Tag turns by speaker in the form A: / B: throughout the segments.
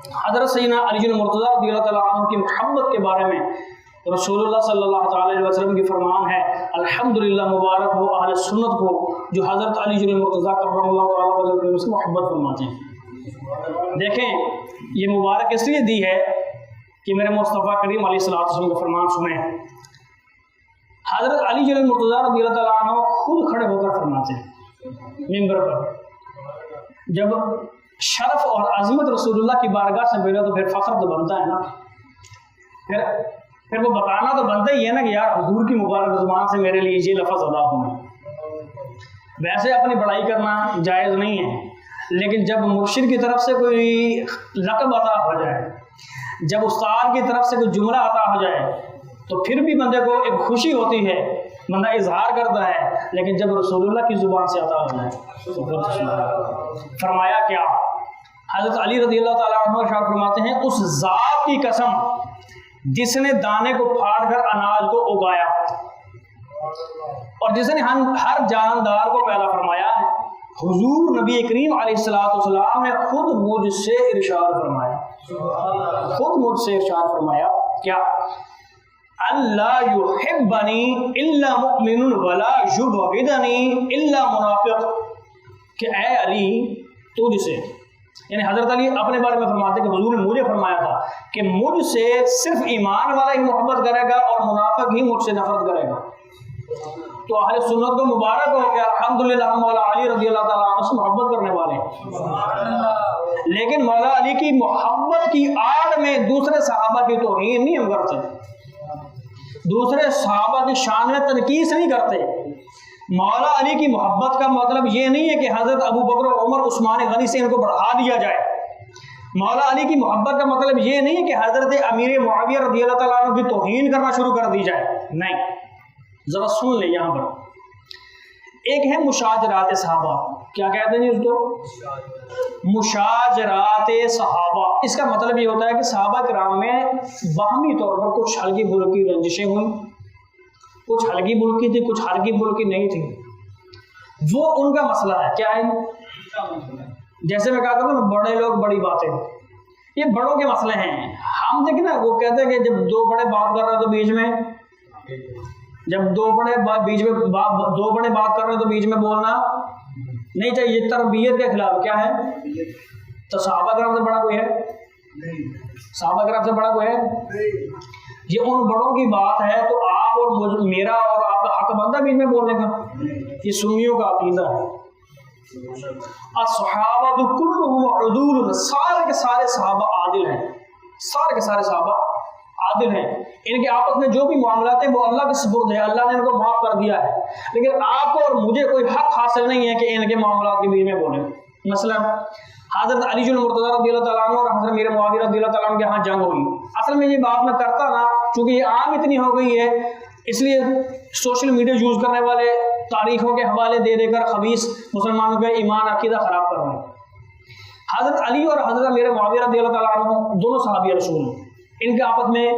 A: حضرت سیدنا علی مرتضیٰ رضی اللہ تعالیٰ عنہ کی محبت کے بارے میں رسول اللہ صلی اللہ تعالی علیہ وسلم کی فرمان ہے، الحمدللہ مبارک ہو اہل سنت کو جو حضرت علی مرتضیٰ کرم اللہ تعالیٰ وسلم سے محبت فرماتے ہیں۔ دیکھیں یہ مبارک اس لیے دی ہے کہ میرے مصطفیٰ کریم علیہ الصلوۃ والسلام کا فرمان سنیں۔ حضرت علی مرتضیٰ رضی اللہ تعالیٰ عنہ خود کھڑے ہو کر فرماتے ہیں ممبر پر، جب شرف اور عظمت رسول اللہ کی بارگاہ سے ملے تو پھر فخر تو بنتا ہے نا، پھر وہ بتانا تو بنتا ہی ہے نا کہ یار حضور کی مبارک زبان سے میرے لیے یہ لفظ ادا ہوئے۔ ویسے اپنی بڑائی کرنا جائز نہیں ہے، لیکن جب مرشد کی طرف سے کوئی لقب عطا ہو جائے، جب استاد کی طرف سے کوئی جملہ عطا ہو جائے تو پھر بھی بندے کو ایک خوشی ہوتی ہے، بندہ اظہار کرتا ہے، لیکن جب رسول اللہ کی زبان سے عطا ہو جائے تو فرمایا کیا؟ حضرت علی رضی اللہ تعالیٰ عنہ ارشاد فرماتے ہیں، اس ذات کی قسم جس نے دانے کو پھاڑ کر اناج کو اگایا اور جس نے ہر جاندار کو پیدا فرمایا ہے، حضور نبی کریم علیہ السلام نے خود مجھ سے ارشاد فرمایا، خود مجھ سے ارشاد فرمایا کیا؟ اللہ یحبنی الا مؤمن ولا یبغضنی الا منافق، کہ اے علی تجھ سے، یعنی حضرت علی اپنے بارے میں فرماتے کہ حضور نے مجھے فرمایا تھا کہ مجھ سے صرف ایمان والا ہی محبت کرے گا اور منافق ہی مجھ سے نفرت کرے گا۔ تو اہل سنت کو مبارک ہو کہ الحمدللہ ہم مولا علی رضی اللہ تعالیٰ عنہ سے محبت کرنے والے ہیں، لیکن مولا علی کی محبت کی آڑ میں دوسرے صحابہ کی توہین نہیں ہم کرتے، دوسرے صحابہ کی شان میں تنقیص نہیں کرتے۔ مولا علی کی محبت کا مطلب یہ نہیں ہے کہ حضرت ابو بکر و عمر عثمان غنی سے ان کو بڑھا دیا جائے، مولا علی کی محبت کا مطلب یہ نہیں ہے کہ حضرت امیر معاویہ رضی اللہ تعالیٰ عنہ کی توہین کرنا شروع کر دی جائے، نہیں۔ ذرا سن لیں یہاں پر ایک ہے مشاجرات صحابہ، کیا کہتے ہیں اس کو؟ مشاجرات صحابہ۔ اس کا مطلب یہ ہوتا ہے کہ صحابہ کرام میں باہمی طور پر کچھ ہلکی پھلکی رنجشیں ہوئیں، کچھ ہلکی پھلکی تھی، کچھ ہلکی پھلکی نہیں تھی، وہ ان کا مسئلہ ہے۔ کیا ہے؟ جیسے میں کہا کرتا ہوں بڑے لوگ بڑی باتیں، یہ بڑوں کے مسئلے ہیں۔ ہم دیکھیں نا، وہ کہتے ہیں کہ جب دو بڑے بات کر رہے تو بیچ میں، جب دو بڑے بات کر رہے تو بیچ میں بولنا نہیں چاہیے، یہ تربیت کے خلاف کیا ہے؟ تو صحابہ کرام سے بڑا کوئی ہے؟ صحابہ کرام سے بڑا کوئی ہے؟ یہ ان بڑوں کی بات ہے تو آپ اور میرا اور آپ کا حق بنتا بیچ میں بولنے کا؟ یہ سنیوں کا عقیدہ ہے۔ الصحابہ کلهم عدول، سارے کے سارے صحابہ عادل ہیں، سارے کے سارے صحابہ عادل ہیں، ان کے آپس میں جو بھی معاملات ہیں وہ اللہ کے سپرد ہے، اللہ نے ان کو معاف کر دیا ہے، لیکن آپ کو اور مجھے کوئی حق حاصل نہیں ہے کہ ان کے معاملات کے بیچ میں بولیں۔ مثلا حضرت علی مرتضیٰ رضی اللہ تعالیٰ عنہ اور حضرت امیر معاویہ رضی اللہ تعالیٰ عنہ کے ہاں جنگ ہوئی۔ اصل میں یہ بات میں کرتا نا، چونکہ یہ عام اتنی ہو گئی ہے اس لیے سوشل میڈیا یوز کرنے والے تاریخوں کے حوالے دے دے کر خبیث مسلمانوں کے ایمان عقیدہ خراب کر رہے ہیں۔ حضرت علی اور حضرت امیر معاویہ رضی اللہ تعالیٰ عنہ دونوں صحابی رسول ہیں، ان کے آپس میں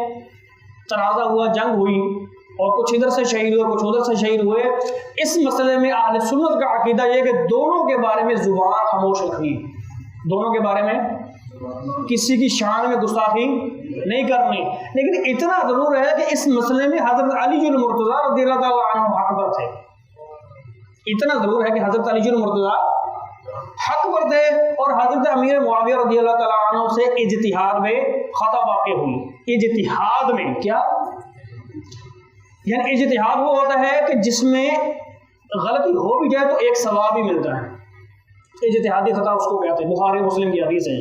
A: تنازع ہوا، جنگ ہوئی، اور کچھ ادھر سے شہید ہوئے کچھ ادھر سے شہید ہوئے۔ اس مسئلے میں اہل سنت کا عقیدہ یہ کہ دونوں کے بارے میں زبان خاموش رکھنی، دونوں کے بارے میں کسی کی شان میں گستاخی نہیں کرنی، لیکن اتنا ضرور ہے کہ اس مسئلے میں حضرت علی مرتضیٰ رضی اللہ تعالیٰ عنہ حق پر تھے، اتنا ضرور ہے کہ حضرت علی مرتضیٰ حق پر تھے، اور حضرت امیر معاویہ رضی اللہ تعالیٰ عنہ سے اجتہاد میں خطا واقع ہوئی۔ اجتہاد میں کیا؟ یعنی اجتہاد وہ ہوتا ہے کہ جس میں غلطی ہو بھی جائے تو ایک ثواب ہی ملتا ہے، اجتہادی خطا اس کو کہتے ہیں، بخاری مسلم کی حدیث ہے۔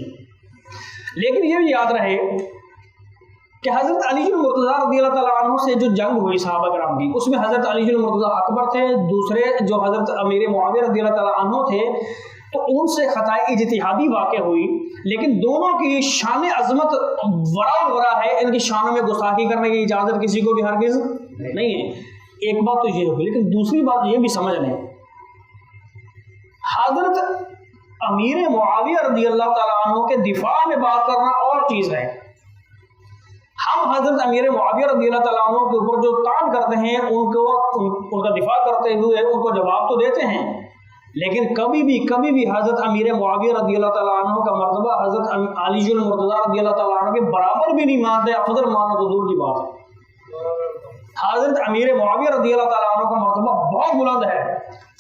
A: لیکن یہ بھی یاد رہے کہ حضرت علی مرتضیٰ رضی اللہ تعالیٰ عنہ سے جو جنگ ہوئی صحابہ کرام کی، اس میں حضرت علی مرتضیٰ اکبر تھے، دوسرے جو حضرت امیر معاویہ رضی اللہ تعالیٰ عنہ تھے، تو ان سے خطائے اجتہادی واقع ہوئی، لیکن دونوں کی شان عظمت ورا ہے، ان کی شانوں میں گستاخی کرنے کی اجازت کسی کو بھی ہرگز نہیں ہے۔ ایک بات تو یہ ہوگی، لیکن دوسری بات یہ بھی سمجھ لیں، حضرت امیر معاویہ رضی اللہ تعالیٰ عنہ کے دفاع میں بات کرنا اور چیز ہے۔ ہم حضرت امیر معاویہ رضی اللہ تعالیٰ عنہ کے اوپر جو طعن کرتے ہیں ان کا دفاع کرتے ہوئے ان کو جواب تو دیتے ہیں، لیکن کبھی بھی حضرت امیر معاویہ رضی اللہ تعالیٰ عنہ کا مرتبہ حضرت علی المرتضیٰ رضی اللہ تعالیٰ عنہ کے برابر بھی نہیں مانتے، افضل ماننا تو دور کی بات ہے۔ حضرت امیر معاویہ رضی اللہ تعالیٰ عنہ کا مرتبہ بہت بلند ہے۔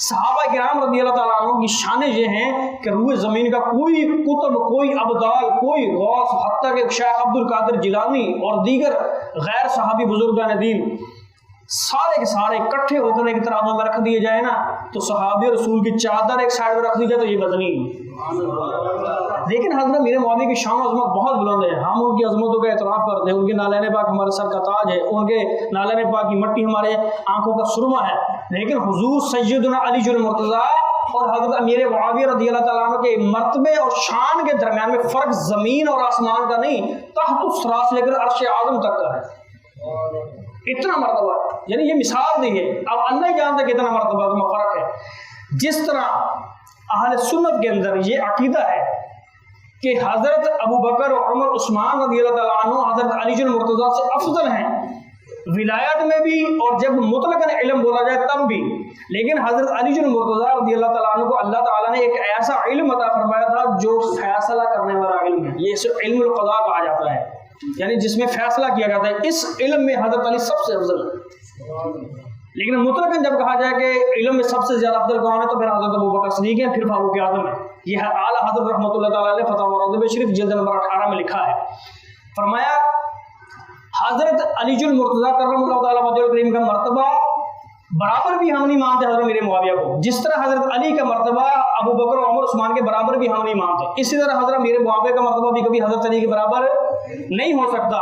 A: صحابہ کرام رضی اللہ تعالیٰ عنہ کی شانیں یہ ہیں کہ روئے زمین کا کوئی قطب، کوئی ابدال، کوئی غوث، حتیٰ کہ شیخ عبد القادر جیلانی اور دیگر غیر صحابی بزرگان دین سارے کے سارے اکٹھے ہو کر ایک ترازو میں رکھ دیے جائے نا تو صحابی رسول کی چادر ایک سائڈ میں رکھ دی جائے تو یہ وزنی۔ لیکن حضرت امیر معاویہ کی شان و عظمت بہت بلند ہے، ہم ان کی عظمتوں کا اعتراف کرتے ہیں، ان کے نالین پاک ہمارے سر کا تاج ہے، ان کے نالین پاک کی مٹی ہمارے آنکھوں کا سرما ہے، لیکن حضور سیدنا علی المرتضیٰ اور حضرت امیر معاویہ رضی اللہ تعالیٰ عنہ کے مرتبے اور شان کے درمیان میں فرق زمین اور آسمان کا نہیں، تحت الثری سے لے کر عرش اعظم تک کا ہے، اتنا مرتبہ ہے۔ یعنی یہ مثال دی ہے، اب اللہ ہی جانتا کہ اتنا مرتبہ میں فرق ہے۔ جس طرح اہل سنت کے اندر یہ عقیدہ ہے کہ حضرت ابو بکر اور عمر عثمان رضی اللہ تعالیٰ عنہ حضرت علی المرتضیٰ سے افضل ہیں ولایت میں بھی اور جب مطلقاً علم بولا جائے تب بھی، لیکن حضرت علی المرتضیٰ رضی اللہ تعالیٰ عنہ کو اللہ تعالیٰ نے ایک ایسا علم عطا فرمایا تھا جو فیصلہ کرنے والا علم ہے، یہ اسے علم القضاء کہا جاتا ہے، یعنی جس میں فیصلہ کیا جاتا ہے۔ اس علم میں حضرت علی سب سے افضل ہے، لیکن مطلقاً جب کہا جائے کہ علم میں سب سے زیادہ افضل کون ہے تو پھر حضرت ابوبکر صدیق ہیں، پھر فاروق اعظم ہے۔ یہ ہے اعلیٰ حضرت رحمۃ اللہ تعالیٰ علیہ فتح رغب شریف جلد نمبر 18 میں لکھا ہے۔ فرمایا حضرت علی المرتضیٰ کرم اللہ تعالیٰ وجہ کریم کا مرتبہ برابر بھی ہم نہیں مانتے حضرت امیر معاویہ کو، جس طرح حضرت علی کا مرتبہ ابو بکر اور عمر عثمان کے برابر بھی ہم نہیں مانتے، اسی طرح حضرت امیر معاویہ کا مرتبہ بھی کبھی حضرت علی کے برابر نہیں ہو سکتا۔